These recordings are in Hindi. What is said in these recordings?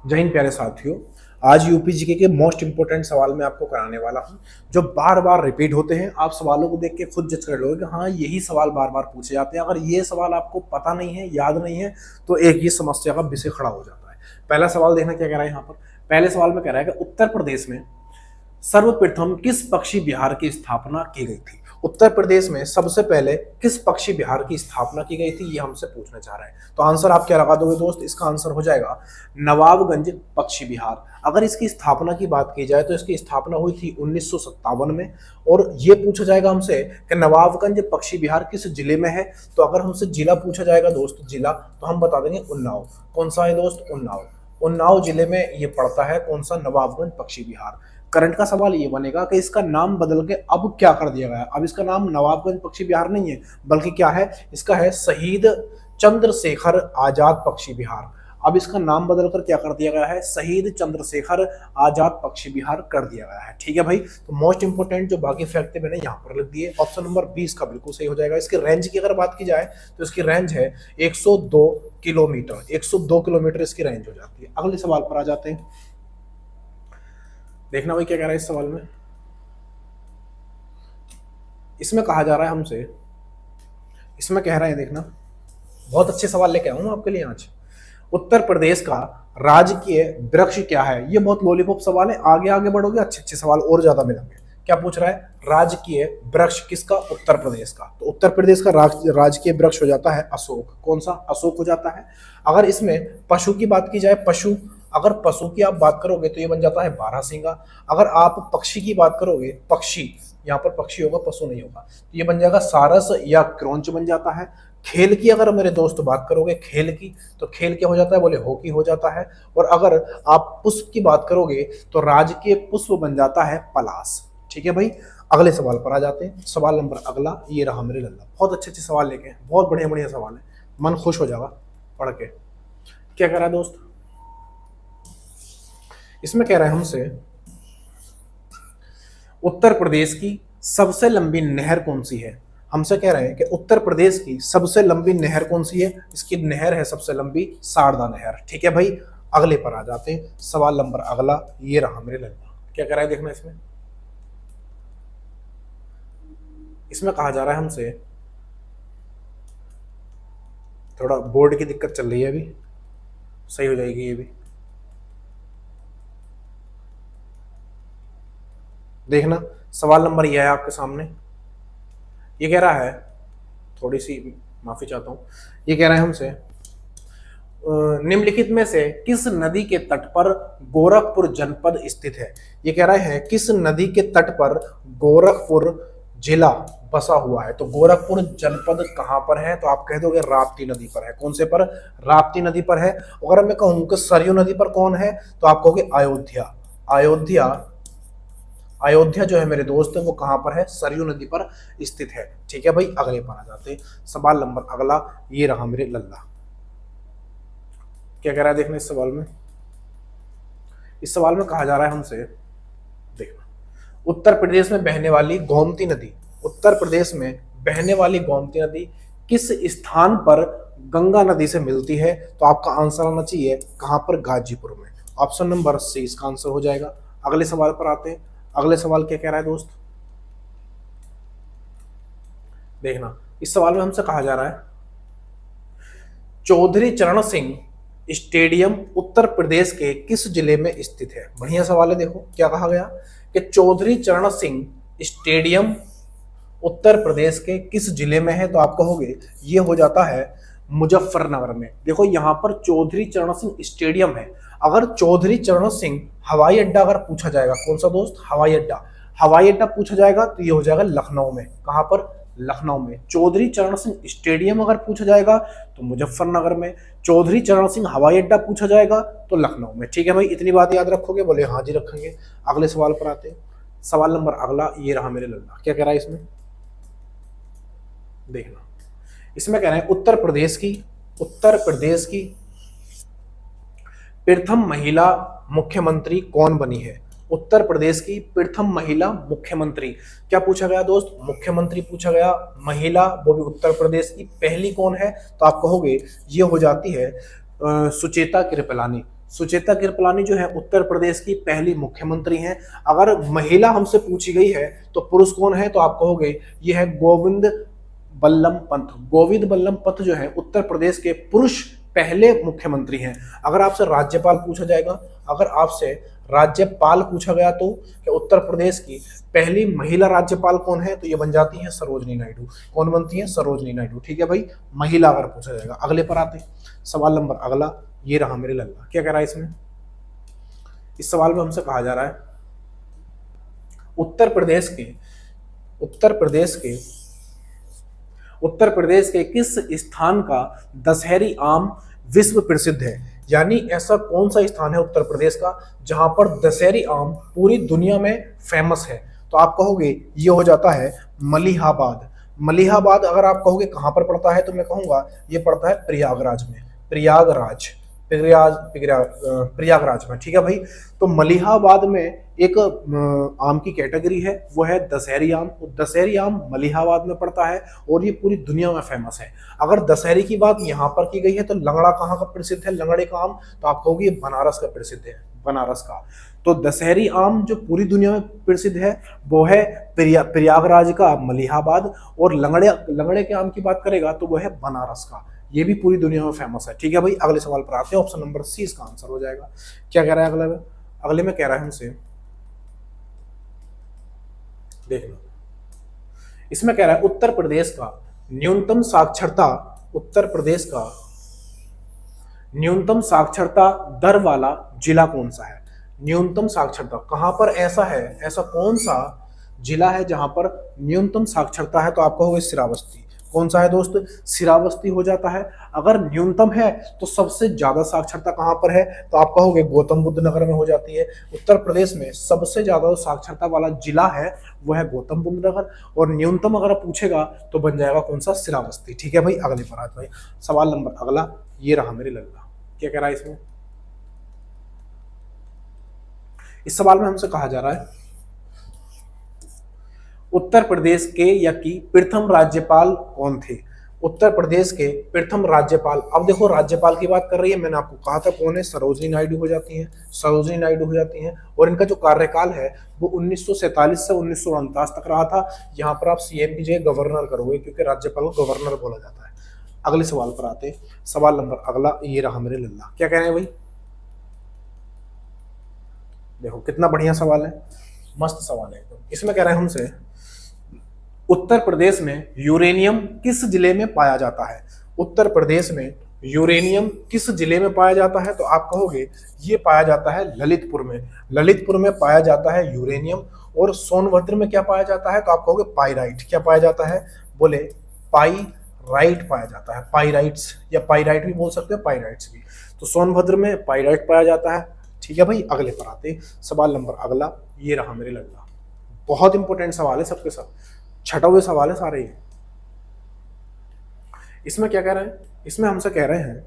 जय हिंद प्यारे साथियों। आज यूपी जीके के मोस्ट इंपोर्टेंट सवाल मैं आपको कराने वाला हूं, जो बार बार रिपीट होते हैं। आप सवालों को देख के खुद जज कर लोगे कि हाँ, यही सवाल बार बार पूछे जाते हैं। अगर ये सवाल आपको पता नहीं है, याद नहीं है, तो एक ही समस्या का विषय खड़ा हो जाता है। पहला सवाल देखना क्या कह रहा है यहाँ पर। पहले सवाल में कह रहा है कि उत्तर प्रदेश में सर्वप्रथम किस पक्षी विहार की स्थापना की गई थी। उत्तर प्रदेश में सबसे पहले किस पक्षी विहार की स्थापना की गई थी, ये हमसे पूछना चाह रहा है। तो आंसर आप क्या लगा दोगे दोस्त? इसका आंसर हो जाएगा नवाबगंज पक्षी विहार। अगर इसकी स्थापना की बात की जाए तो इसकी स्थापना हुई थी 1957 में। और ये पूछा जाएगा हमसे कि नवाबगंज पक्षी विहार किस जिले में है। तो अगर हमसे जिला पूछा जाएगा दोस्त, जिला, तो हम बता देंगे उन्नाव। कौन सा है दोस्त? उन्नाव। उन्नाव जिले में ये पड़ता है। कौन सा? नवाबगंज पक्षी विहार। करंट का सवाल ये बनेगा कि इसका नाम बदल के अब क्या कर दिया गया। अब इसका नाम नवाबगंज पक्षी विहार नहीं है, बल्कि क्या है? इसका है शहीद चंद्रशेखर आजाद पक्षी विहार। अब इसका नाम बदलकर क्या कर दिया गया है? शहीद चंद्रशेखर आजाद पक्षी विहार कर दिया गया है। ठीक है भाई। तो मोस्ट इंपोर्टेंट जो बाकी फैक्ट मैंने यहाँ पर लिख दिए। ऑप्शन नंबर 20 का बिल्कुल सही हो जाएगा। इसकी रेंज की अगर बात की जाए तो इसकी रेंज है 102 किलोमीटर। 102 किलोमीटर इसकी रेंज हो जाती है। अगले सवाल पर आ जाते हैं। देखना भाई क्या कह रहा है इस सवाल में। इसमें कहा जा रहा है हमसे, इसमें कह रहे हैं, देखना, बहुत अच्छे सवाल लेके आऊं आपके लिए आज। उत्तर प्रदेश का राजकीय वृक्ष क्या है? ये बहुत लॉलीपॉप सवाल है। आगे आगे बढ़ोगे अच्छे अच्छे सवाल और ज्यादा मिलेंगे। क्या पूछ रहा है? राजकीय वृक्ष किसका? उत्तर प्रदेश का। तो उत्तर प्रदेश का राजकीय वृक्ष हो जाता है अशोक। कौन सा? अशोक हो जाता है। अगर इसमें पशु की बात की जाए, पशु, अगर पशु की आप बात करोगे तो ये बन जाता है बारहसिंगा। अगर आप पक्षी की बात करोगे, पक्षी, यहाँ पर पक्षी होगा, पशु नहीं होगा, तो ये बन जाएगा सारस या क्रोंच बन जाता है। खेल की अगर मेरे दोस्त बात करोगे, खेल की, तो खेल क्या हो जाता है? बोले हॉकी हो जाता है। और अगर आप पुष्प की बात करोगे तो राजकीय पुष्प बन जाता है पलाश। ठीक है भाई। अगले सवाल पर आ जाते हैं। सवाल नंबर अगला ये रहा मेरे लल्ला। बहुत अच्छे अच्छे सवाल लेके हैं, बहुत बढ़िया बढ़िया सवाल है, मन खुश हो जाएगा पढ़ के। क्या कह रहा है दोस्त? इसमें कह रहा है हमसे उत्तर प्रदेश की सबसे लंबी नहर कौन सी है। हमसे कह रहे हैं कि उत्तर प्रदेश की सबसे लंबी नहर कौन सी है। इसकी नहर है सबसे लंबी शारदा नहर। ठीक है भाई। अगले पर आ जाते हैं। सवाल नंबर अगला ये रहा मेरे लल्ला। क्या कह रहा है देखना इसमें। इसमें कहा जा रहा है हमसे, थोड़ा बोर्ड की दिक्कत चल रही है, अभी सही हो जाएगी ये भी। देखना सवाल नंबर यह है आपके सामने। ये कह रहा है, थोड़ी सी माफी चाहता हूं, ये कह रहा है हमसे निम्नलिखित में से किस नदी के तट पर गोरखपुर जनपद स्थित है। ये कह रहा है किस नदी के तट पर गोरखपुर जिला बसा हुआ है। तो गोरखपुर जनपद कहां पर है? तो आप कह दोगे राप्ती नदी पर है। कौन से पर? राप्ती नदी पर है। अगर मैं कहूं कि सरयू नदी पर कौन है, तो आप कहोगे अयोध्या। अयोध्या, अयोध्या जो है मेरे दोस्त वो कहां पर है? सरयू नदी पर स्थित है। ठीक है भाई। अगले पर आ जाते हैं। सवाल नंबर अगला ये रहा मेरे लल्ला। क्या कह रहा है देखने इस सवाल में। इस सवाल में कहा जा रहा है हमसे, देखना, उत्तर प्रदेश में बहने वाली गोमती नदी, उत्तर प्रदेश में बहने वाली गोमती नदी किस स्थान पर गंगा नदी से मिलती है। तो आपका आंसर आना चाहिए कहां पर? गाजीपुर में। ऑप्शन नंबर सी इसका आंसर हो जाएगा। अगले सवाल पर आते हैं। अगले सवाल क्या कह रहा है दोस्त? देखना इस सवाल में हमसे कहा जा रहा है चौधरी चरण सिंह स्टेडियम उत्तर प्रदेश के किस जिले में स्थित है। बढ़िया सवाल है। देखो क्या कहा गया कि चौधरी चरण सिंह स्टेडियम उत्तर प्रदेश के किस जिले में है। तो आप कहोगे ये हो जाता है मुजफ्फरनगर में। देखो यहां पर चौधरी चरण सिंह स्टेडियम है। अगर चौधरी चरण सिंह हवाई अड्डा अगर पूछा जाएगा, कौन सा दोस्त? हवाई अड्डा। हवाई अड्डा पूछा जाएगा तो ये हो जाएगा लखनऊ में। कहां पर? लखनऊ में। चौधरी चरण सिंह स्टेडियम अगर पूछा जाएगा तो मुजफ्फरनगर में। चौधरी चरण सिंह हवाई अड्डा पूछा जाएगा तो लखनऊ में। ठीक है भाई। इतनी बात याद रखोगे? बोले हाँ जी रखेंगे। अगले सवाल पर आते हैं। सवाल नंबर अगला ये रहा मेरे लल्ला। क्या कह रहा है इसमें? देखना इसमें कह रहे हैं उत्तर प्रदेश की प्रथम महिला मुख्यमंत्री कौन बनी है। उत्तर प्रदेश की प्रथम महिला मुख्यमंत्री। क्या पूछा गया दोस्त? मुख्यमंत्री पूछा गया, महिला, वो भी उत्तर प्रदेश की। पहली कौन है? तो आप कहोगे ये हो जाती है सुचेता कृपलानी। सुचेता कृपलानी जो है उत्तर प्रदेश की पहली मुख्यमंत्री हैं। अगर महिला हमसे पूछी गई है तो पुरुष कौन है, तो आप कहोगे ये है गोविंद बल्लभ पंत। गोविंद बल्लभ पंत जो है उत्तर प्रदेश के पुरुष पहले मुख्यमंत्री हैं। अगर आपसे राज्यपाल पूछा जाएगा, अगर आपसे राज्यपाल पूछा गया तो कि उत्तर प्रदेश की पहली महिला राज्यपाल कौन है, तो ये बन जाती है सरोजनी नायडू। कौन बनती है? सरोजनी नायडू। ठीक है भाई, महिला अगर पूछा जाएगा। अगले पर आते सवाल नंबर अगला, ये रहा मेरे लल्ला। क्या कह रहा है इसमें? इस सवाल में हमसे कहा जा रहा है उत्तर प्रदेश के किस स्थान का दशहरी आम विश्व प्रसिद्ध है। यानी ऐसा कौन सा स्थान है उत्तर प्रदेश का जहां पर दशहरी आम पूरी दुनिया में फेमस है, तो आप कहोगे ये हो जाता है मलिहाबाद। मलिहाबाद अगर आप कहोगे कहां पर पड़ता है, तो मैं कहूंगा ये पड़ता है प्रयागराज में। प्रयागराज में। ठीक है भाई, तो मलिहाबाद में एक आम की कैटेगरी है, वो है दशहरी आम। दशहरी आम मलिहाबाद में पड़ता है और ये पूरी दुनिया में फेमस है। अगर दशहरी की बात यहाँ पर की गई है तो लंगड़ा कहाँ का प्रसिद्ध है, लंगड़े का आम, तो आप कहोगे ये बनारस का प्रसिद्ध है, बनारस का। तो दशहरी आम जो पूरी दुनिया में प्रसिद्ध है वो है प्रयागराज का मलिहाबाद, और लंगड़े के आम की बात करेगा तो वो है बनारस का। ये भी पूरी दुनिया में फेमस है। ठीक है भाई, अगले सवाल पर आते हैं। ऑप्शन नंबर सी इसका आंसर हो जाएगा। क्या कह रहा है अगले में कह रहा है हमसे, देख लो इसमें कह रहा है उत्तर प्रदेश का न्यूनतम साक्षरता दर वाला जिला कौन सा है। न्यूनतम साक्षरता कहां पर ऐसा है, ऐसा कौन सा जिला है जहां पर न्यूनतम साक्षरता है, तो आप कहोगे श्रावस्ती। कौन सा है दोस्त? श्रावस्ती हो जाता है। अगर न्यूनतम है तो सबसे ज्यादा साक्षरता कहां पर है, तो आप कहोगे गौतम बुद्ध नगर में हो जाती है। उत्तर प्रदेश में सबसे ज्यादा साक्षरता वाला जिला है वो है गौतम बुद्ध नगर, और न्यूनतम अगर पूछेगा तो बन जाएगा कौन सा? श्रावस्ती। ठीक है भाई, अगले पर आते भाई। सवाल नंबर अगला, ये रहा मेरे लल्ला। क्या कह रहा है इसमें? इस सवाल में हमसे कहा जा रहा है उत्तर प्रदेश के या की प्रथम राज्यपाल कौन थे। उत्तर प्रदेश के प्रथम राज्यपाल, अब देखो राज्यपाल की बात कर रही है, मैंने आपको कहा था कौन है? सरोजनी नायडू हो जाती हैं। और इनका जो कार्यकाल है वो 1947 से 1949 तक रहा था। यहाँ पर आप सीएम की जगह गवर्नर करोगे, क्योंकि राज्यपाल को गवर्नर बोला जाता है। अगले सवाल पर आते, सवाल नंबर अगला, ये रहा मेरे लल्ला। क्या कह रहे हैं भाई? देखो कितना बढ़िया सवाल है, मस्त सवाल है। इसमें कह रहे हैं हमसे उत्तर प्रदेश में यूरेनियम किस जिले में पाया जाता है। उत्तर प्रदेश में यूरेनियम किस जिले में पाया जाता है, तो आप कहोगे ये पाया जाता है ललितपुर में। ललितपुर में पाया जाता है यूरेनियम। और सोनभद्र में क्या पाया जाता है, तो आप कहोगे पाइराइट। क्या पाया जाता है? बोले पाइराइट पाया जाता है। पाइराइट्स या पाइराइट भी बोल सकते हो, पाइराइट्स भी। तो सोनभद्र में पाइराइट पाया जाता है। ठीक है भाई, अगले पर आते सवाल नंबर अगला, ये रहा मेरे लल्ला। बहुत इंपॉर्टेंट सवाल है, सबके सब छठवे सवाल है सारे। इसमें क्या कह रहे हैं? इसमें हमसे कह रहे हैं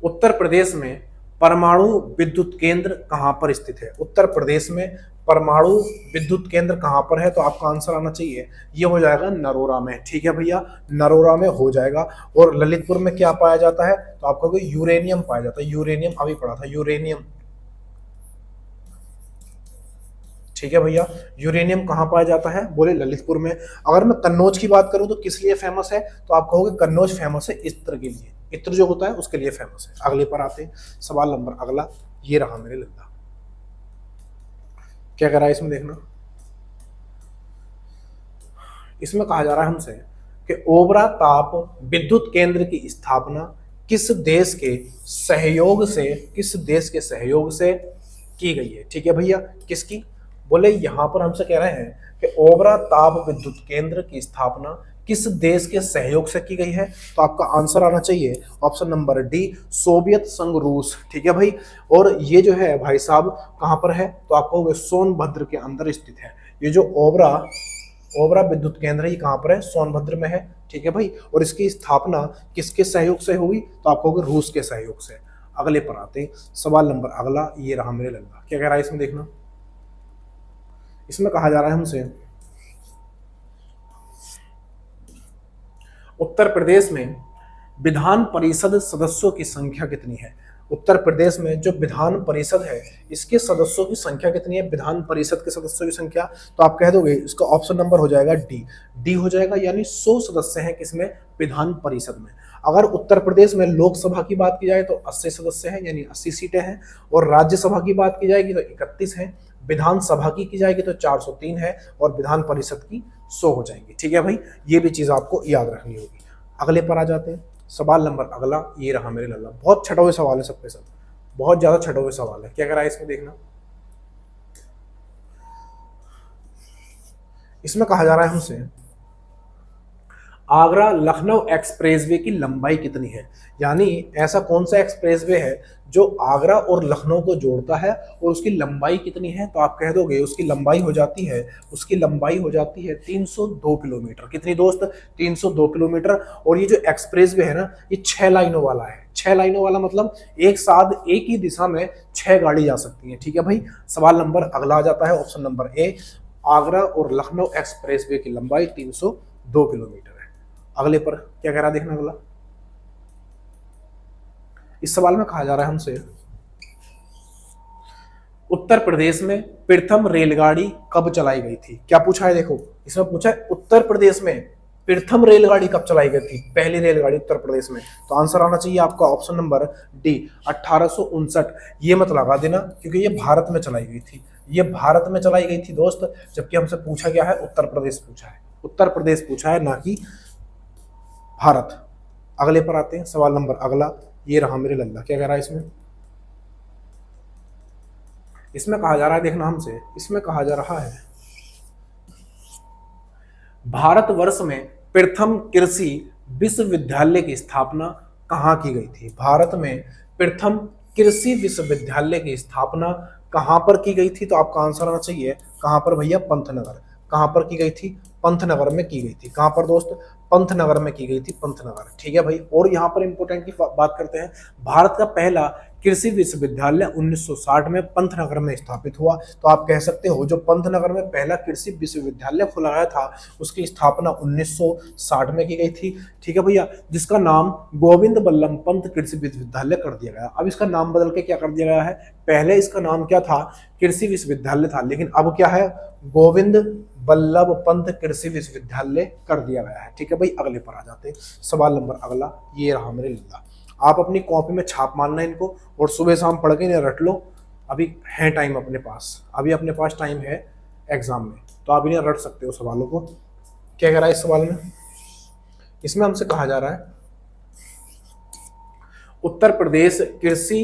उत्तर प्रदेश में परमाणु विद्युत केंद्र कहां पर स्थित है। उत्तर प्रदेश में परमाणु विद्युत केंद्र कहां पर है, तो आपका आंसर आना चाहिए ये हो जाएगा नरोरा में। ठीक है भैया, नरोरा में हो जाएगा। और ललितपुर में क्या पाया जाता है, तो आप कहोगे यूरेनियम पाया जाता है। यूरेनियम अभी पढ़ा था, यूरेनियम। ठीक है भैया, यूरेनियम कहां पाया जाता है, बोले ललितपुर में। अगर मैं कन्नौज की बात करूं तो किस लिए फेमस है, तो आप कहोगे कन्नौज फेमस है इत्र के लिए। इत्र जो होता है उसके लिए फेमस है। अगले पर आते सवाल नंबर अगला, ये रहा मेरे लल्ला। क्या कह रहा है इसमें? देखना, इसमें कहा जा रहा है हमसे कि ओबरा ताप विद्युत केंद्र की स्थापना किस देश के सहयोग से की गई है। ठीक है भैया, किसकी? बोले यहां पर हमसे कह रहे हैं कि ओबरा ताप विद्युत केंद्र की स्थापना किस देश के सहयोग से की गई है, तो आपका आंसर आना चाहिए ऑप्शन नंबर डी, सोवियत संघ रूस। ठीक है भाई, और ये जो है भाई साहब कहां पर है, तो आप कहोगे सोनभद्र के अंदर स्थित है। ये जो ओबरा विद्युत केंद्र है, ये कहां पर है? सोनभद्र में है। ठीक है भाई, और इसकी स्थापना किसके सहयोग से हुई, तो आप कहोगे रूस के सहयोग से। अगले पर आते सवाल नंबर अगला, ये रहा मेरे लल्ला। क्या कह रहा है इसमें? देखना, इसमें कहा जा रहा है हमसे उत्तर प्रदेश में विधान परिषद सदस्यों की संख्या कितनी है? उत्तर प्रदेश में जो विधान परिषद है इसके सदस्यों की संख्या कितनी है? विधान परिषद के सदस्यों की संख्या, तो आप कह दोगे इसका ऑप्शन नंबर हो जाएगा डी। डी हो जाएगा, यानी 100 सदस्य हैं किसमें? विधान परिषद में। अगर उत्तर प्रदेश में लोकसभा की बात की जाए तो 80 सदस्य हैं, यानी 80 सीटें हैं, और राज्यसभा की बात की जाएगी तो 31 है, विधानसभा की जाएगी तो 403 है, और विधान परिषद की 100 हो जाएंगी। ठीक है भाई, ये भी चीज आपको याद रखनी होगी। अगले पर आ जाते हैं, सवाल नंबर अगला ये रहा मेरे लल्ला। बहुत छठे हुए सवाल है सबके सब, बहुत ज्यादा छठे हुए सवाल है। क्या कह रहा है इसमें देखना, इसमें कहा जा रहा है हमसे आगरा लखनऊ एक्सप्रेसवे की लंबाई कितनी है? यानी ऐसा कौन सा एक्सप्रेसवे है जो आगरा और लखनऊ को जोड़ता है और उसकी लंबाई कितनी है? तो आप कह दोगे उसकी लंबाई हो जाती है 302 किलोमीटर। कितनी दोस्त? 302 किलोमीटर। और ये जो एक्सप्रेसवे है ना, ये 6 लाइनों वाला है। 6 लाइनों वाला मतलब एक साथ एक ही दिशा में 6 गाड़ी जा सकती है। ठीक है भाई, सवाल नंबर अगला आ जाता है, ऑप्शन नंबर ए, आगरा और लखनऊ एक्सप्रेसवे की लंबाई 302 किलोमीटर है। अगले पर क्या कह रहा है देखना अगला। इस सवाल में कहा जा रहा है हमसे उत्तर प्रदेश में प्रथम रेलगाड़ी कब चलाई गई थी? क्या पूछा है देखो, इसमें पूछा है उत्तर प्रदेश में प्रथम रेलगाड़ी कब चलाई गई थी, पहली रेलगाड़ी उत्तर प्रदेश में। तो आंसर आना चाहिए आपका ऑप्शन नंबर डी, 1859। ये मत लगा देना क्योंकि ये भारत में चलाई गई थी, ये भारत में चलाई गई थी दोस्त, जबकि हमसे पूछा क्या है? उत्तर प्रदेश पूछा है, उत्तर प्रदेश पूछा है, ना कि भारत। अगले पर आते हैं, सवाल नंबर अगला ये रहा मेरे लल्ला। क्या कह रहा है इसमें? इसमें कहा जा रहा है देखना हमसे, इसमें कहा जा रहा है भारतवर्ष में प्रथम कृषि विश्वविद्यालय की स्थापना कहाँ की गई थी? भारत में प्रथम कृषि विश्वविद्यालय की स्थापना कहाँ पर की गई थी? तो आपका आंसर आना चाहिए कहाँ पर भैया? पंतनगर। कहाँ पर की गई थी? पंतनगर में की गई थी। कहाँ पर दोस्त? पंतनगर में की गई थी, पंतनगर। ठीक है भाई, और यहाँ पर इंपोर्टेंट की बात करते हैं, भारत का पहला कृषि विश्वविद्यालय 1960 में पंतनगर में स्थापित हुआ। तो आप कह सकते हो जो पंतनगर में पहला कृषि विश्वविद्यालय खुला गया था उसकी स्थापना 1960 में की गई थी। ठीक है भैया, जिसका नाम गोविंद बल्लभ पंत कृषि विश्वविद्यालय कर दिया गया। अब इसका नाम बदल के क्या कर दिया गया है? पहले इसका नाम क्या था? कृषि विश्वविद्यालय था, लेकिन अब क्या है? गोविंद बल्लभ पंत कृषि विश्वविद्यालय कर दिया गया है। ठीक है भाई, अगले पर आ जाते हैं, सवाल नंबर अगला ये रहा मेरे लिल्ला। आप अपनी कॉपी में छाप मारना इनको और सुबह शाम पढ़ के इन्हें रट लो। अभी है टाइम अपने पास, अभी अपने पास टाइम है एग्जाम में, तो आप इन्हें रट सकते हो सवालों को। क्या कह रहा है इस सवाल में? इसमें हमसे कहा जा रहा है उत्तर प्रदेश कृषि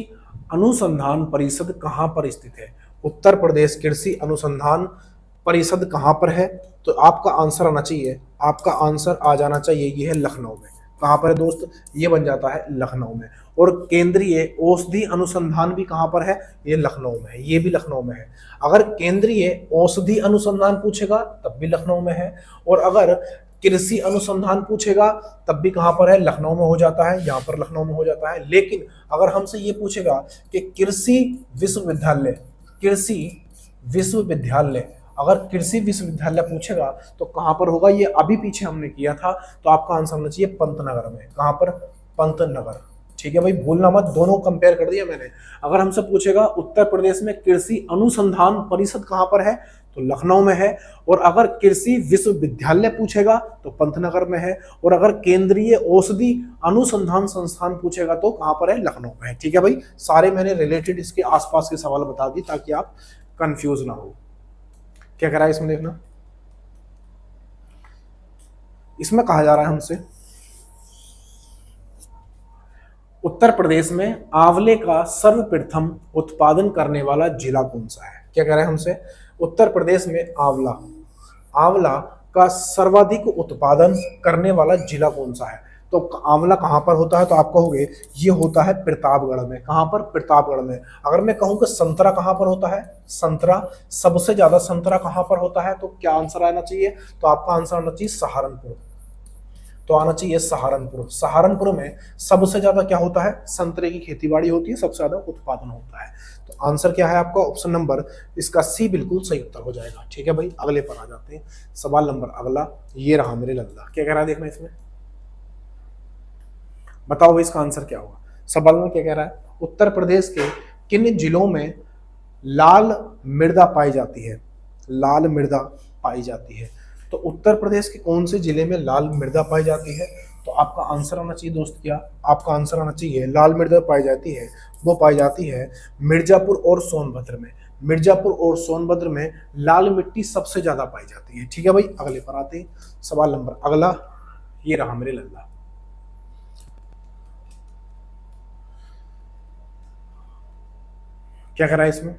अनुसंधान परिषद कहाँ पर स्थित है? उत्तर प्रदेश कृषि अनुसंधान परिषद कहाँ पर है? तो आपका आंसर आना चाहिए, आपका आंसर आ जाना चाहिए, ये है लखनऊ में। कहाँ पर है दोस्त? ये बन जाता है लखनऊ में। और केंद्रीय औषधि अनुसंधान भी कहाँ पर है? ये लखनऊ में है, ये भी लखनऊ में है। अगर केंद्रीय औषधि अनुसंधान पूछेगा तब भी लखनऊ में है, और अगर कृषि अनुसंधान पूछेगा तब भी कहाँ पर है? लखनऊ में हो जाता है, यहाँ पर लखनऊ में हो जाता है। लेकिन अगर हमसे ये पूछेगा कि कृषि विश्वविद्यालय, कृषि विश्वविद्यालय, अगर कृषि विश्वविद्यालय पूछेगा तो कहां पर होगा? ये अभी पीछे हमने किया था, तो आपका आंसर होना चाहिए पंतनगर में। कहां पर? पंतनगर। ठीक है भाई, भूलना मत, दोनों कंपेयर कर दिया मैंने। अगर हमसे पूछेगा उत्तर प्रदेश में कृषि अनुसंधान परिषद कहां पर है, तो लखनऊ में है। और अगर कृषि विश्वविद्यालय पूछेगा तो पंतनगर में है। और अगर केंद्रीय औषधि अनुसंधान संस्थान पूछेगा तो कहां पर है? लखनऊ में है। ठीक है भाई, सारे मैंने रिलेटेड इसके आसपास के सवाल बता दिए ताकि आप कंफ्यूज ना हो। क्या कह रहा है इसमें देखना, इसमें कहा जा रहा है हमसे उत्तर प्रदेश में आंवले का सर्वप्रथम उत्पादन करने वाला जिला कौन सा है? क्या कह रहा है हमसे? उत्तर प्रदेश में आंवला, आंवला का सर्वाधिक उत्पादन करने वाला जिला कौन सा है? तो आंवला कहाँ पर होता है? तो आप कहोगे ये होता है प्रतापगढ़ में। कहाँ पर? प्रतापगढ़ में। अगर मैं कहूँ कि संतरा कहाँ पर होता है? संतरा, सबसे ज्यादा संतरा कहाँ पर होता है? तो क्या आंसर आना चाहिए? तो आपका आंसर आना चाहिए सहारनपुर। तो आना चाहिए सहारनपुर। सहारनपुर में सबसे ज्यादा क्या होता है? संतरे की खेतीबाड़ी होती है, सबसे ज्यादा उत्पादन होता है। तो आंसर क्या है आपका? ऑप्शन नंबर इसका सी बिल्कुल सही उत्तर हो जाएगा। ठीक है भाई, अगले पर आ जाते हैं, सवाल नंबर अगला ये रहा मेरे लल्ला। क्या कह रहा है देखना इसमें, बताओ भाई इसका आंसर क्या होगा। सवाल में क्या कह रहा है, उत्तर प्रदेश के किन जिलों में लाल मृदा पाई जाती है, लाल मृदा पाई जाती है। तो उत्तर प्रदेश के कौन से जिले में लाल मृदा पाई जाती है, तो आपका आंसर आना चाहिए दोस्त, क्या आपका आंसर आना चाहिए, लाल मृदा पाई जाती है, वो पाई जाती है मिर्जापुर और सोनभद्र में। मिर्जापुर और सोनभद्र में लाल मिट्टी सबसे ज्यादा पाई जाती है। ठीक है भाई, अगले पर आते हैं। सवाल नंबर अगला ये रहा मेरे लल्ला। क्या कह रहा है इसमें,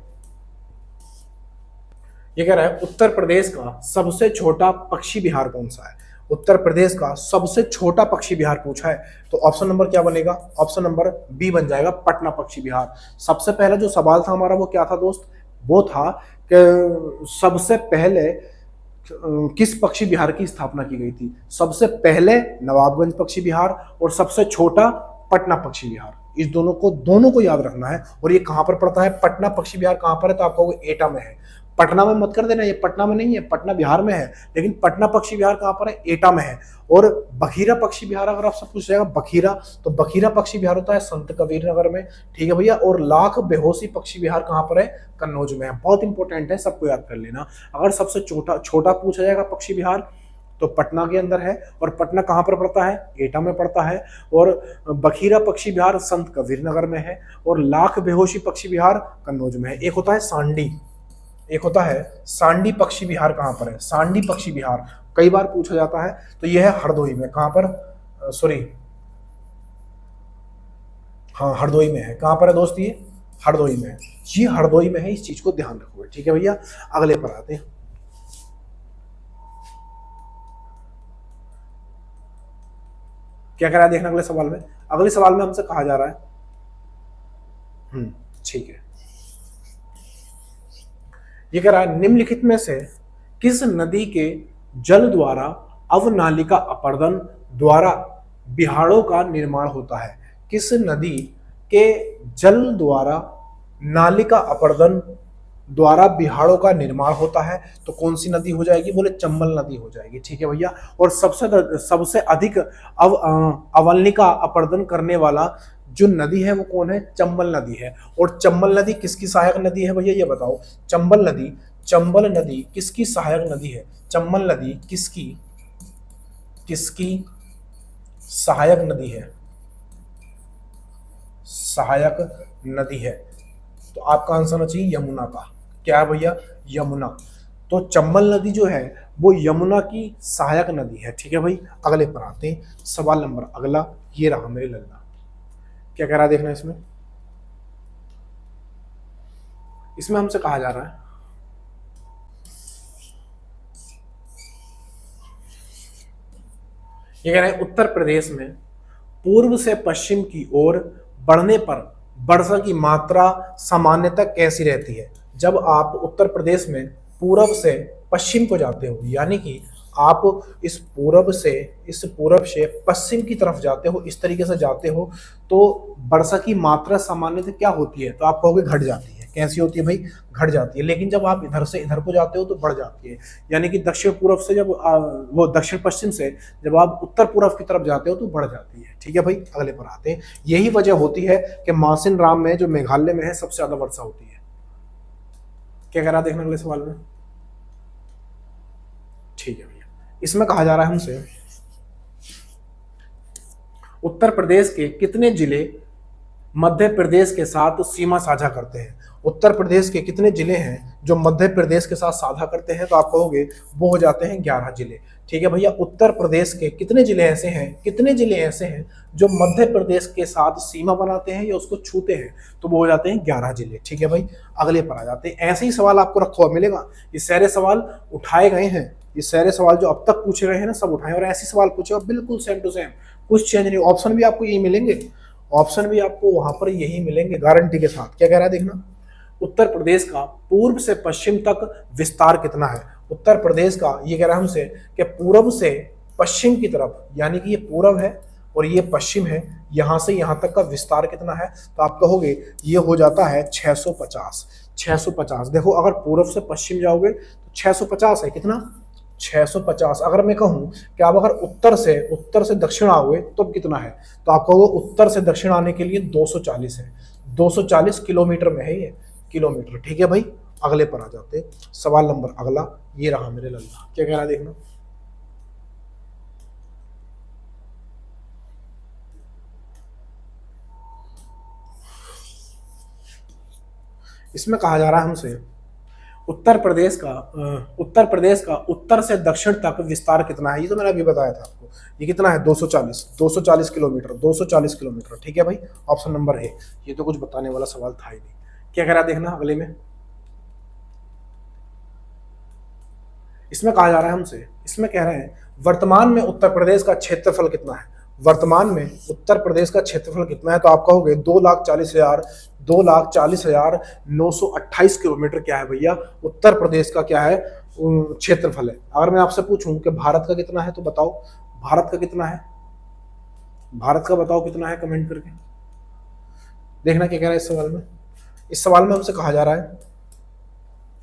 ये कह रहा है उत्तर प्रदेश का सबसे छोटा पक्षी विहार कौन सा है। उत्तर प्रदेश का सबसे छोटा पक्षी विहार पूछा है, तो ऑप्शन नंबर क्या बनेगा, ऑप्शन नंबर बी बन जाएगा, पटना पक्षी विहार। सबसे पहला जो सवाल था हमारा वो क्या था दोस्त, वो था कि सबसे पहले किस पक्षी विहार की स्थापना की गई थी। सबसे पहले नवाबगंज पक्षी विहार और सबसे छोटा पटना पक्षी विहार। इस दोनों को याद रखना है। और ये कहां पर पड़ता है, पटना पक्षी विहार कहां पर है, तो आपको एटा में है। पटना में मत कर देना, ये पटना में नहीं है, पटना बिहार में है, लेकिन पटना पक्षी विहार कहां पर है, एटा में है। और बखीरा पक्षी विहार अगर आपसे पूछ जाएगा बखीरा, तो बखीरा पक्षी विहार होता है संत कबीर नगर में। ठीक है भैया। और लाख बेहोशी पक्षी विहार कहां पर है, कन्नौज में है। बहुत इंपॉर्टेंट है, सबको याद कर लेना। अगर सबसे छोटा पूछा जाएगा पक्षी विहार तो पटना के अंदर है, और पटना कहां पर पड़ता है, एटा में पड़ता है। और बखीरा पक्षी विहार संत कबीर नगर में है, और लाख बेहोशी पक्षी विहार कन्नौज में है। एक होता है सांडी, एक होता है सांडी पक्षी विहार कहां पर है, सांडी पक्षी विहार कई बार पूछा जाता है, तो यह है हरदोई में। कहां पर, सॉरी हाँ हरदोई में है। कहां पर है दोस्त, ये हरदोई में है, ये हरदोई में है, इस चीज को ध्यान रखोगे। ठीक है भैया, अगले पर आते हैं। क्या कह रहा है देखना अगले सवाल में। अगले सवाल में हमसे कहा जा रहा है, ठीक है, ये कह रहा है निम्नलिखित में से किस नदी के जल द्वारा अवनालिका अपर्दन द्वारा बिहाड़ों का निर्माण होता है। किस नदी के जल द्वारा नालिका अपर्दन द्वारा बिहाड़ों का निर्माण होता है, तो कौन सी नदी हो जाएगी, बोले चंबल नदी हो जाएगी। ठीक है भैया। और सबसे अधिक अवलिका अपर्दन करने वाला जो नदी है वो कौन है, चंबल नदी है। और चंबल नदी किसकी सहायक नदी है भैया, ये बताओ। चंबल नदी किसकी सहायक नदी है, चंबल नदी किसकी सहायक नदी है, सहायक नदी है। तो आपका आंसर होना चाहिए यमुना का। क्या है भैया, यमुना। तो चंबल नदी जो है वो यमुना की सहायक नदी है। ठीक है भाई, अगले पर आते हैं। सवाल नंबर अगला ये रहा मेरे लल्ला। क्या कह रहा है देखना इसमें, इसमें हमसे कहा जा रहा है ये कह रहा है उत्तर प्रदेश में पूर्व से पश्चिम की ओर बढ़ने पर वर्षा की मात्रा सामान्यतः कैसी रहती है। जब आप उत्तर प्रदेश में पूर्व से पश्चिम को जाते हो, यानी कि आप इस पूर्व से पश्चिम की तरफ जाते हो, इस तरीके से जाते हो, तो वर्षा की मात्रा सामान्यतः क्या होती है, तो आप कहोगे घट जाती है। कैसी होती है भाई, घट जाती है। लेकिन जब आप इधर से इधर को जाते हो तो बढ़ जाती है। यानी कि दक्षिण पूर्व से जब वो दक्षिण पश्चिम से जब आप उत्तर पूर्व की तरफ जाते हो तो बढ़ जाती है। ठीक है भाई, अगले पर आते हैं। यही वजह होती है कि मासिन राम में जो मेघालय में है सबसे ज्यादा वर्षा होती है। क्या कह रहा देखना अगले सवाल में, ठीक है भैया। इसमें कहा जा रहा है हमसे उत्तर प्रदेश के कितने जिले मध्य प्रदेश के साथ सीमा साझा करते हैं। उत्तर प्रदेश के कितने जिले हैं जो मध्य प्रदेश के साथ साझा करते हैं, तो आप कहोगे वो हो जाते हैं 11 जिले। ठीक है भैया, उत्तर प्रदेश के कितने जिले ऐसे हैं जो मध्य प्रदेश के साथ सीमा बनाते हैं या उसको छूते हैं, तो वो हो जाते हैं 11 जिले। ठीक है भाई, अगले पर आ जाते हैं। ऐसे ही सवाल आपको रखा हुआ मिलेगा, ये सारे सवाल उठाए गए हैं, ये सारे सवाल जो अब तक पूछे गए हैं ना सब उठाए, और ऐसे सवाल पूछेगा बिल्कुल सेम टू सेम, कुछ चेंज नहीं। ऑप्शन भी आपको यही मिलेंगे, ऑप्शन भी आपको वहां पर यही मिलेंगे गारंटी के साथ। क्या कह रहा है देखना, उत्तर प्रदेश का पूर्व से पश्चिम तक विस्तार कितना है। उत्तर प्रदेश का ये कह रहा है हमसे कि पूर्व से पश्चिम की तरफ, यानी कि ये पूर्व है और ये पश्चिम है, यहां से यहां तक का विस्तार कितना है, तो आप कहोगे ये हो जाता है 650। देखो अगर पूर्व से पश्चिम जाओगे तो 650 है, कितना 650। अगर मैं कहूँ कि आप अगर उत्तर से दक्षिण आओगे तो कितना है, तो आप कहोगे उत्तर से दक्षिण आने के लिए 240 है। 240 किलोमीटर में है ये, किलोमीटर। ठीक है भाई, अगले पर आ जाते हैं। सवाल नंबर अगला ये रहा मेरे लल्ला, क्या कह रहा है देखना। इसमें कहा जा रहा है हमसे उत्तर प्रदेश का उत्तर से दक्षिण तक विस्तार कितना है। ये तो मैंने अभी बताया था आपको, ये कितना है 240 किलोमीटर, 240 किलोमीटर। ठीक है भाई, ऑप्शन नंबर है। ये तो कुछ बताने वाला सवाल था ही नहीं। क्या कह रहा है देखना अगले में। इसमें कहा जा रहा है हमसे, इसमें कह रहे हैं वर्तमान में उत्तर प्रदेश का क्षेत्रफल कितना है। वर्तमान में उत्तर प्रदेश का क्षेत्रफल कितना है, तो आप कहोगे 2,40,928 किलोमीटर क्या है भैया, उत्तर प्रदेश का क्या है क्षेत्रफल है। अगर मैं आपसे पूछूं कि भारत का कितना है तो बताओ, भारत का कितना है, भारत का बताओ कितना है, कमेंट करके देखना क्या कह रहा है इस सवाल में। इस सवाल में हमसे कहा जा रहा है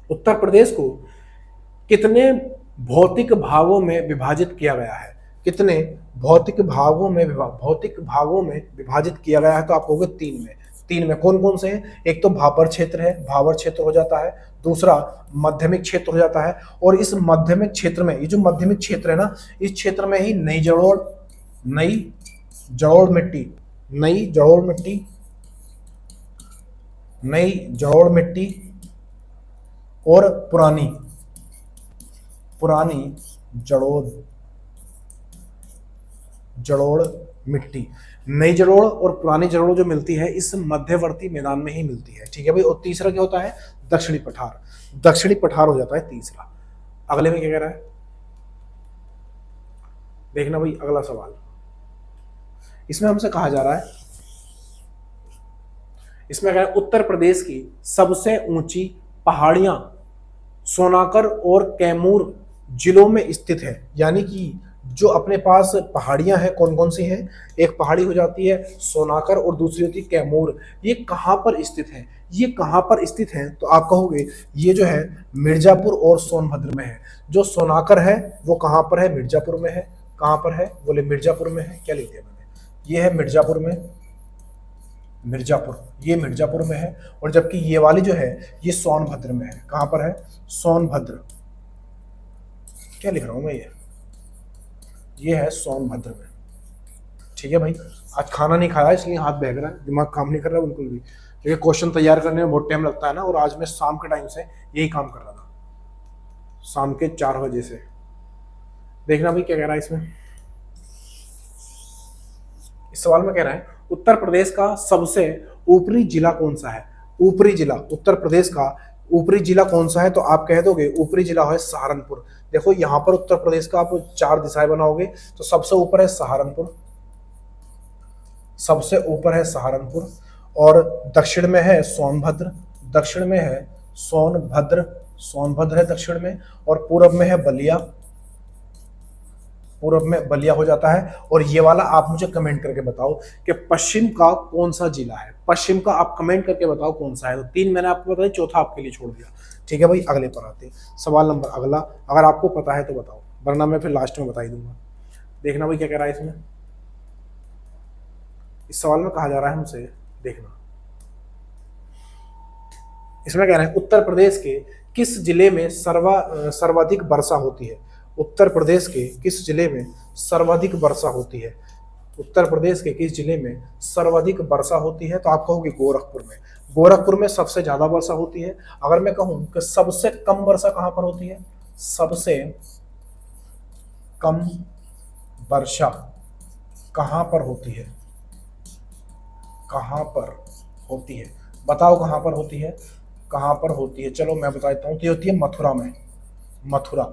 उत्तर प्रदेश को कितने भौतिक भागों में विभाजित किया गया है, कितने भौतिक भागों में विभाजित किया गया है, तो आप कहोगे 3 में। 3 में कौन कौन से हैं, एक तो भाबर क्षेत्र है, भाबर क्षेत्र हो जाता है, दूसरा माध्यमिक क्षेत्र हो जाता है, और इस माध्यमिक क्षेत्र में, ये जो माध्यमिक क्षेत्र है ना, इस क्षेत्र में ही नई जड़ोड़ मिट्टी नई जड़ोड़ मिट्टी और पुरानी जड़ोड़ मिट्टी, नई जड़ोड़ और पुरानी जड़ोड़ जो मिलती है इस मध्यवर्ती मैदान में ही मिलती है। ठीक है भाई, और तीसरा क्या होता है, दक्षिणी पठार हो जाता है तीसरा। अगले में क्या कह रहा है देखना भाई अगला सवाल। इसमें हमसे कहा जा रहा है, इसमें कह रहा है उत्तर प्रदेश की सबसे ऊंची पहाड़ियां सोनाकर और कैमूर जिलों में स्थित है। यानी कि जो अपने पास पहाड़ियां हैं कौन कौन सी हैं, एक पहाड़ी हो जाती है सोनाकर और दूसरी होती है कैमूर। ये कहां पर स्थित है, ये कहां पर स्थित है, तो आप कहोगे ये जो है मिर्जापुर और सोनभद्र में है। जो सोनाकर है वो कहां पर है, मिर्जापुर में है। कहां पर है, बोले मिर्जापुर में है। क्या लिख दिया मैंने, ये है मिर्जापुर में, ये मिर्जापुर में है। और जबकि ये वाली जो है ये सोनभद्र में है। कहां पर है, सोनभद्र। क्या लिख रहा हूं मैं, ये है सोनभद्र में। ठीक है भाई, आज खाना नहीं खाया इसलिए हाथ बहक रहा है, दिमाग काम नहीं कर रहा है बिल्कुल भी, क्योंकि क्वेश्चन तैयार करने में बहुत टाइम लगता है ना, और आज मैं शाम के टाइम से यही काम कर रहा था, शाम के 4 बजे से। देखना भाई क्या कह रहा है इसमें। इस सवाल में कह रहा है उत्तर प्रदेश का सबसे ऊपरी जिला कौन सा है। ऊपरी जिला, उत्तर प्रदेश का ऊपरी जिला कौन सा है, तो आप कह दोगे ऊपरी जिला है सहारनपुर। देखो यहाँ पर उत्तर प्रदेश का आप 4 दिशाएं बनाओगे तो सबसे ऊपर है सहारनपुर, सबसे ऊपर है सहारनपुर, और दक्षिण में है सोनभद्र, दक्षिण में है सोनभद्र है दक्षिण में, और पूर्व में है बलिया, पूर्व में बलिया हो जाता है। और ये वाला आप मुझे कमेंट करके बताओ कि पश्चिम का कौन सा जिला है, पश्चिम का आप कमेंट करके बताओ कौन सा है। तो 3 मैंने आपको बताया, चौथा आपके लिए छोड़ दिया। ठीक है भाई, अगले पर आते सवाल नंबर अगला। अगर आपको पता है तो बताओ, वरना मैं फिर लास्ट में बता ही दूंगा। देखना भाई क्या कह रहा है इसमें। इस सवाल में कहा जा रहा है हमसे, देखना इसमें कह रहे हैं उत्तर प्रदेश के किस जिले में सर्वाधिक वर्षा होती है। उत्तर प्रदेश के किस जिले में सर्वाधिक वर्षा होती है, उत्तर प्रदेश के किस जिले में सर्वाधिक वर्षा होती है, तो आप कहोगे गोरखपुर में। गोरखपुर में सबसे ज्यादा वर्षा होती है। अगर मैं कहूं कि सबसे कम वर्षा कहां पर होती है, सबसे कम वर्षा कहां पर होती है, कहां पर होती है, बताओ कहां पर होती है, कहां पर होती है। चलो मैं बता देता हूं, तो होती है मथुरा में। मथुरा,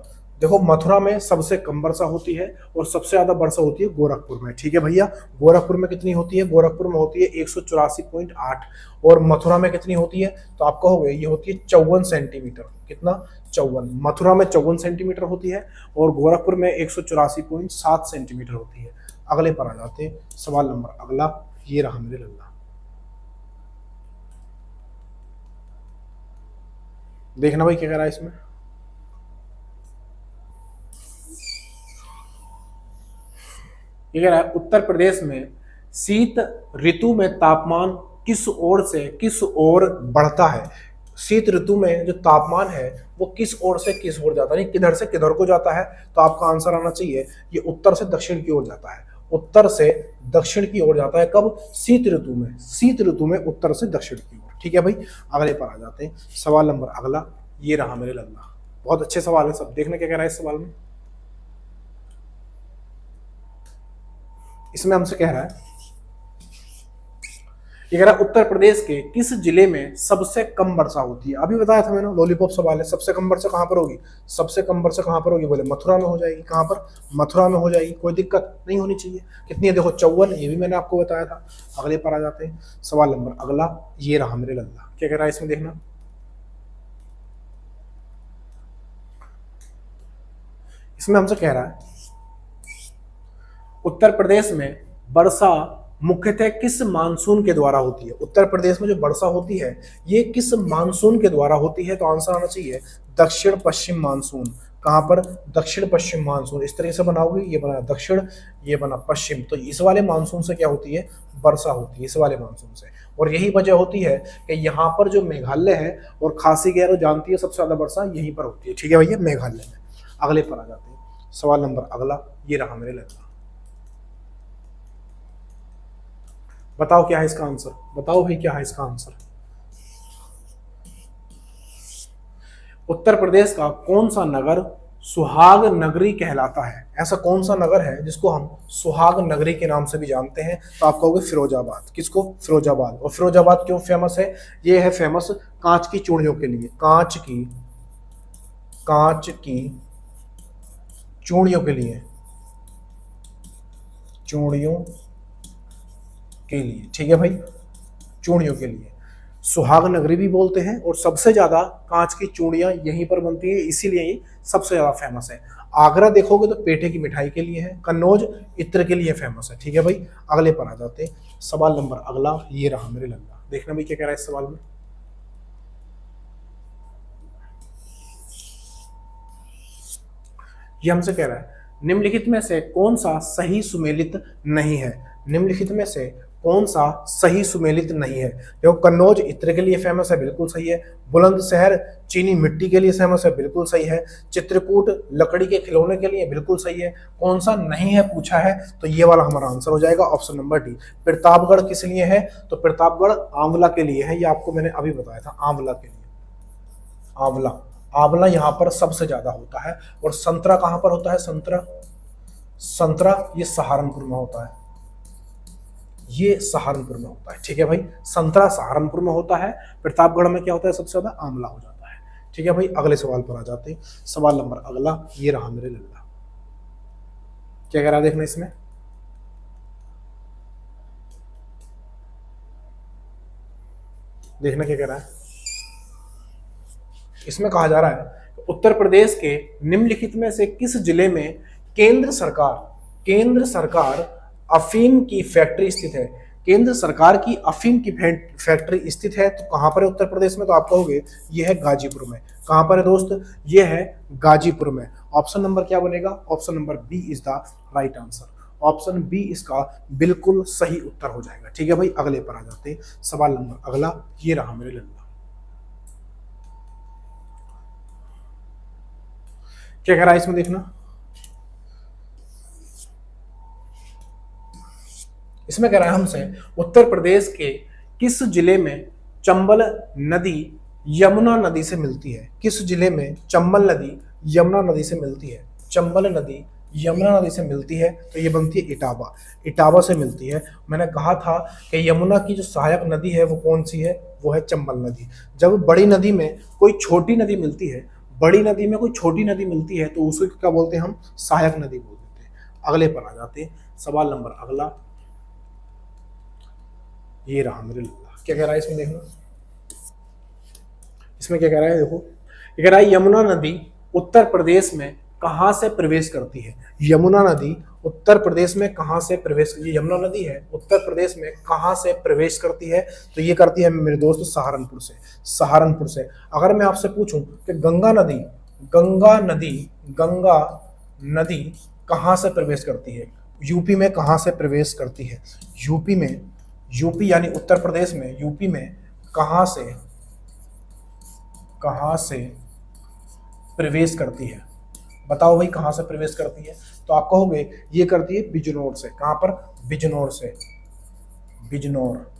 देखो मथुरा में सबसे कम वर्षा होती है और सबसे ज्यादा वर्षा होती है गोरखपुर में। ठीक है भैया, गोरखपुर में कितनी होती है, गोरखपुर में होती है 184.8, और मथुरा में कितनी होती है, तो आप कहोगे ये होती है 54 सेंटीमीटर। कितना, 54। मथुरा में 54 सेंटीमीटर होती है और गोरखपुर में 184.7 सेंटीमीटर होती है। अगले पर आ जाते हैं, सवाल नंबर अगला ये रहा मेरे लल्ला। देखना भाई क्या कह रहा है इसमें। ये कह रहा है उत्तर प्रदेश में शीत ऋतु में तापमान किस ओर से किस ओर बढ़ता है। शीत ऋतु में जो तापमान है वो किस ओर से किस ओर जाता है, किधर से किधर को जाता है। तो आपका आंसर आना चाहिए ये उत्तर से दक्षिण की ओर जाता है, उत्तर से दक्षिण की ओर जाता है। कब? शीत ऋतु में, शीत ऋतु में उत्तर से दक्षिण की ओर। ठीक है भाई, अगले पर आ जाते हैं। सवाल नंबर अगला ये रहा मेरे लल्ला। बहुत अच्छे सवाल है सब, देखने क्या कह रहा है इस सवाल में। इसमें हमसे कह रहा है, ये कह रहा है उत्तर प्रदेश के किस जिले में सबसे कम वर्षा होती है। अभी बताया था मैंने, लॉलीपॉप सवाल है। सबसे कम वर्षा कहां पर होगी? सबसे कम वर्षा कहां पर होगी? बोले मथुरा में हो जाएगी। कहां पर? मथुरा में हो जाएगी, कोई दिक्कत नहीं होनी चाहिए। कितनी है देखो 54, ये भी मैंने आपको बताया था। अगले पर आ जाते हैं। सवाल नंबर अगला ये रहा मेरे लल्ला। क्या कह रहा है इसमें देखना, इसमें हमसे कह रहा है उत्तर प्रदेश में वर्षा मुख्यतः किस मानसून के द्वारा होती है। उत्तर प्रदेश में जो वर्षा होती है ये किस मानसून के द्वारा होती है। तो आंसर आना चाहिए दक्षिण पश्चिम मानसून। कहां पर? दक्षिण पश्चिम मानसून। इस तरीके से बनाओगे, ये बना दक्षिण, ये बना पश्चिम। तो इस वाले मानसून से क्या होती है? वर्षा होती है इस वाले मानसून से। और यही वजह होती है कि यहाँ पर जो मेघालय है और खासी गैरो जानती है सबसे ज्यादा वर्षा यहीं पर होती है। ठीक है भैया, मेघालय में। अगले पर आ जाते हैं। सवाल नंबर अगला ये रहा मेरे लड़का। बताओ क्या है इसका आंसर, बताओ भाई क्या है इसका आंसर। उत्तर प्रदेश का कौन सा नगर सुहाग नगरी कहलाता है? ऐसा कौन सा नगर है जिसको हम सुहाग नगरी के नाम से भी जानते हैं? तो आप कहोगे फिरोजाबाद। किसको? फिरोजाबाद। और फिरोजाबाद क्यों फेमस है? ये है फेमस कांच की चूड़ियों के लिए, कांच की चूड़ियों के लिए, चूड़ियों के लिए। ठीक है भाई, चूड़ियों के लिए सुहाग नगरी भी बोलते हैं। और सबसे ज्यादा कांच की चूड़ियां यहीं पर बनती है, इसीलिए ये सबसे ज्यादा फेमस है। आगरा देखोगे तो पेठे की मिठाई के लिए है, कन्नौज इत्र के लिए फेमस है। ठीक है भाई, अगले पर आ जाते हैं। सवाल नंबर अगला ये रहा मेरे लल्ला। देखना भाई क्या कह रहा है इस सवाल में। ये हमसे कह रहा है निम्नलिखित में से कौन सा सही सुमेलित नहीं है। निम्नलिखित में से कौन सा सही सुमेलित नहीं है? देखो कन्नौज इत्र के लिए फेमस है, बिल्कुल सही है। बुलंदशहर चीनी मिट्टी के लिए फेमस है, बिल्कुल सही है। चित्रकूट लकड़ी के खिलौने के लिए, बिल्कुल सही है। कौन सा नहीं है पूछा है, तो ये वाला हमारा आंसर हो जाएगा ऑप्शन नंबर डी। प्रतापगढ़ किस लिए है? तो प्रतापगढ़ आंवला के लिए है, ये आपको मैंने अभी बताया था, आंवला के लिए। आंवला, आंवला यहाँ पर सबसे ज्यादा होता है। और संतरा कहां पर होता है? संतरा ये सहारनपुर में होता है, ये सहारनपुर में होता है। ठीक है भाई, संतरा सहारनपुर में होता है। प्रतापगढ़ में क्या होता है? सबसे ज्यादा आंवला हो जाता है। ठीक है भाई, अगले सवाल पर आ जाते हैं। सवाल नंबर अगला ये रहा मेरे लल्ला। क्या कह रहा है देखना इसमें। देखना क्या कह रहा है इसमें। कहा जा रहा है उत्तर प्रदेश के निम्नलिखित में से किस जिले में केंद्र सरकार अफीम की फैक्ट्री स्थित है। केंद्र सरकार की अफीम की फैक्ट्री स्थित है, तो कहां पर है उत्तर प्रदेश में? तो आप कहोगे यह है गाजीपुर में। कहां पर है दोस्त? यह है गाजीपुर में। ऑप्शन नंबर क्या बनेगा? Option number B is the right answer. Option B इसका बिल्कुल सही उत्तर हो जाएगा। ठीक है भाई, अगले पर आ जाते हैं। सवाल नंबर अगला ये रहा मेरे लल्ला। क्या कह रहा है इसमें देखना। इसमें कह रहा है हमसे उत्तर प्रदेश के किस जिले में चंबल नदी यमुना नदी से मिलती है। किस जिले में चंबल नदी यमुना नदी से मिलती है? चंबल नदी यमुना नदी से मिलती है, तो ये बनती है इटावा। इटावा से मिलती है। मैंने कहा था कि यमुना की जो सहायक नदी है वो कौन सी है? वो है चंबल नदी। जब बड़ी नदी में कोई छोटी नदी मिलती है, बड़ी नदी में कोई छोटी नदी मिलती है, तो उसको क्या बोलते हैं हम? सहायक नदी बोल देते हैं। अगले पर आ जाते हैं। सवाल नंबर अगला ये रहा मेरे लल्ला। क्या कह रहा है इसमें देखना। इसमें क्या कह रहा है देखो, ये कह रहा है यमुना नदी उत्तर प्रदेश में कहां से प्रवेश करती है। यमुना नदी उत्तर प्रदेश में कहां से प्रवेश, ये यमुना नदी है उत्तर प्रदेश में कहां से प्रवेश करती है? तो ये करती है मेरे दोस्त सहारनपुर से। सहारनपुर से। अगर मैं आपसे पूछूं कि गंगा नदी कहां से प्रवेश करती है, यूपी में कहाँ से प्रवेश करती है? यूपी में, यूपी यानी उत्तर प्रदेश में, यूपी में कहाँ से प्रवेश करती है? बताओ भाई कहाँ से प्रवेश करती है? तो आप कहोगे ये करती है बिजनौर से। कहाँ पर? बिजनौर से। बिजनौर,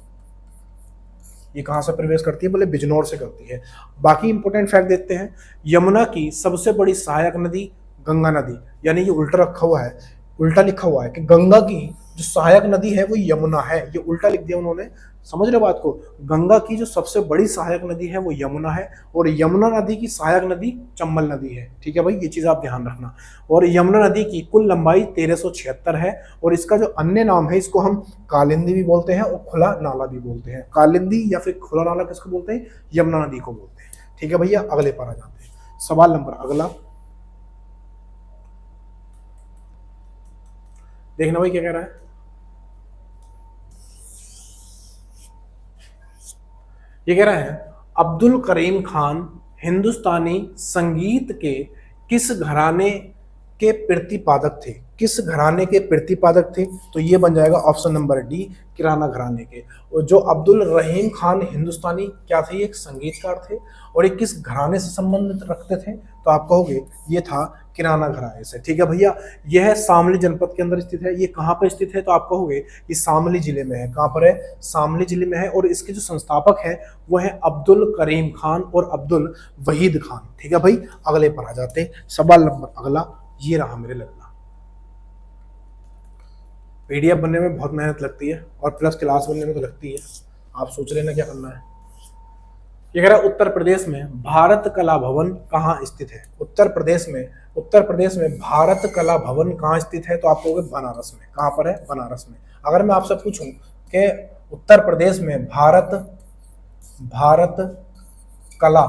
ये कहाँ से प्रवेश करती है? बोले बिजनौर से करती है। बाकी इंपॉर्टेंट फैक्ट देखते हैं। यमुना की सबसे बड़ी सहायक नदी गंगा नदी, यानी ये उल्टा रखा हुआ है, उल्टा लिखा हुआ है कि गंगा की जो सहायक नदी है वो यमुना है, ये उल्टा लिख दिया उन्होंने। समझ रहे बात को? गंगा की जो सबसे बड़ी सहायक नदी है वो यमुना है, और यमुना नदी की सहायक नदी चंबल नदी है। ठीक है भाई, ये चीज आप ध्यान रखना। और यमुना नदी की कुल लंबाई 1376 है, और इसका जो अन्य नाम है, इसको हम कालिंदी भी बोलते हैं और खुला नाला भी बोलते हैं। कालिंदी या फिर खुला नाला किसको बोलते हैं? यमुना नदी को बोलते हैं। ठीक है भैया, अगले पर आ जाते हैं। सवाल नंबर अगला देखना भाई क्या कह रहा है। ये कह रहा है अब्दुल करीम खान हिंदुस्तानी संगीत के किस घराने के प्रतिपादक थे? किस घराने के प्रतिपादक थे? तो ये बन जाएगा ऑप्शन नंबर डी, किराना घराने के। और जो अब्दुल रहीम खान हिंदुस्तानी क्या थे? ये एक संगीतकार थे, और ये किस घराने से संबंधित रखते थे? तो आप कहोगे ये था किराना घराने से। ठीक है भैया, यह शामली जनपद के अंदर स्थित है। ये कहाँ पर स्थित है? तो आप कहोगे ये शामली जिले में है। कहाँ पर है? शामली जिले में है। और इसके जो संस्थापक है वो है अब्दुल करीम खान और अब्दुल वहीद खान। ठीक है भाई, अगले पर आ जाते हैं। सवाल नंबर अगला ये रहा मेरे लल्ला। पीडीएफ बनने में बहुत मेहनत लगती है, और प्लस क्लास बनने में तो लगती है। आप सोच रहे ना क्या करना है। ये कह रहा है उत्तर प्रदेश में भारत कला भवन कहाँ स्थित है? उत्तर प्रदेश में भारत कला भवन कहाँ स्थित है? तो आप कहोगे बनारस में। कहाँ पर है? बनारस में। अगर मैं आपसे पूछूं कि उत्तर प्रदेश में भारत कला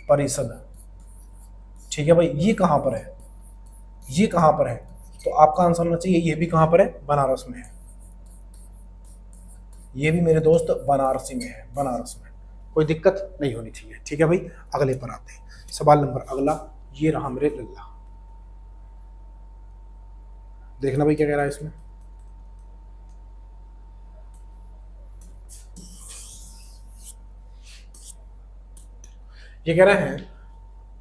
परिषद, ठीक है भाई, ये कहाँ पर है? ये कहाँ पर है? तो आपका आंसर होना चाहिए ये भी कहाँ पर है? बनारस में है। ये भी मेरे दोस्त बनारसी में है, बनारस में। कोई दिक्कत नहीं होनी चाहिए। ठीक है भाई, अगले पर आते हैं। सवाल नंबर अगला ये रहा मेरे लल्ला। देखना भाई क्या कह रहा है इसमें। ये कह रहा है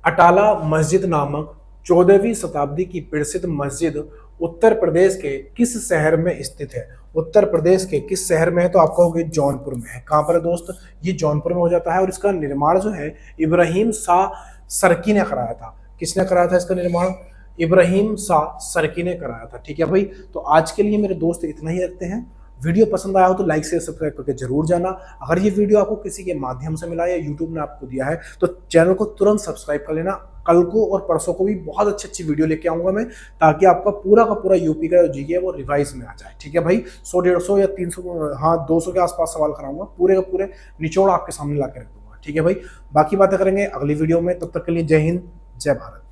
अटाला मस्जिद नामक 14वीं शताब्दी की प्रसिद्ध मस्जिद उत्तर प्रदेश के किस शहर में स्थित है? उत्तर प्रदेश के किस शहर में है? तो आप कहोगे जौनपुर में है। कहाँ पर है दोस्त? ये जौनपुर में हो जाता है, और इसका निर्माण जो है इब्राहिम शाह सरकी ने कराया था। किसने कराया था इसका निर्माण? इब्राहिम शाह सरकी ने कराया था। ठीक है भाई, तो आज के लिए मेरे दोस्त इतना ही रखते हैं। वीडियो पसंद आया हो तो लाइक से सब्सक्राइब करके जरूर जाना। अगर ये वीडियो आपको किसी के माध्यम से मिला या यूट्यूब ने आपको दिया है तो चैनल को तुरंत सब्सक्राइब कर लेना। कल को और परसों को भी बहुत अच्छी वीडियो लेके आऊंगा मैं, ताकि आपका पूरा का पूरा यूपी का जो जीके है वो रिवाइज में आ जाए। ठीक है भाई, 100-150 या 300, हाँ 200 के आसपास सवाल कराऊंगा, पूरे का पूरे निचोड़ आपके सामने ला के रख दूंगा। ठीक है भाई, बाकी बातें करेंगे अगली वीडियो में। तब तक के लिए जय हिंद, जय भारत।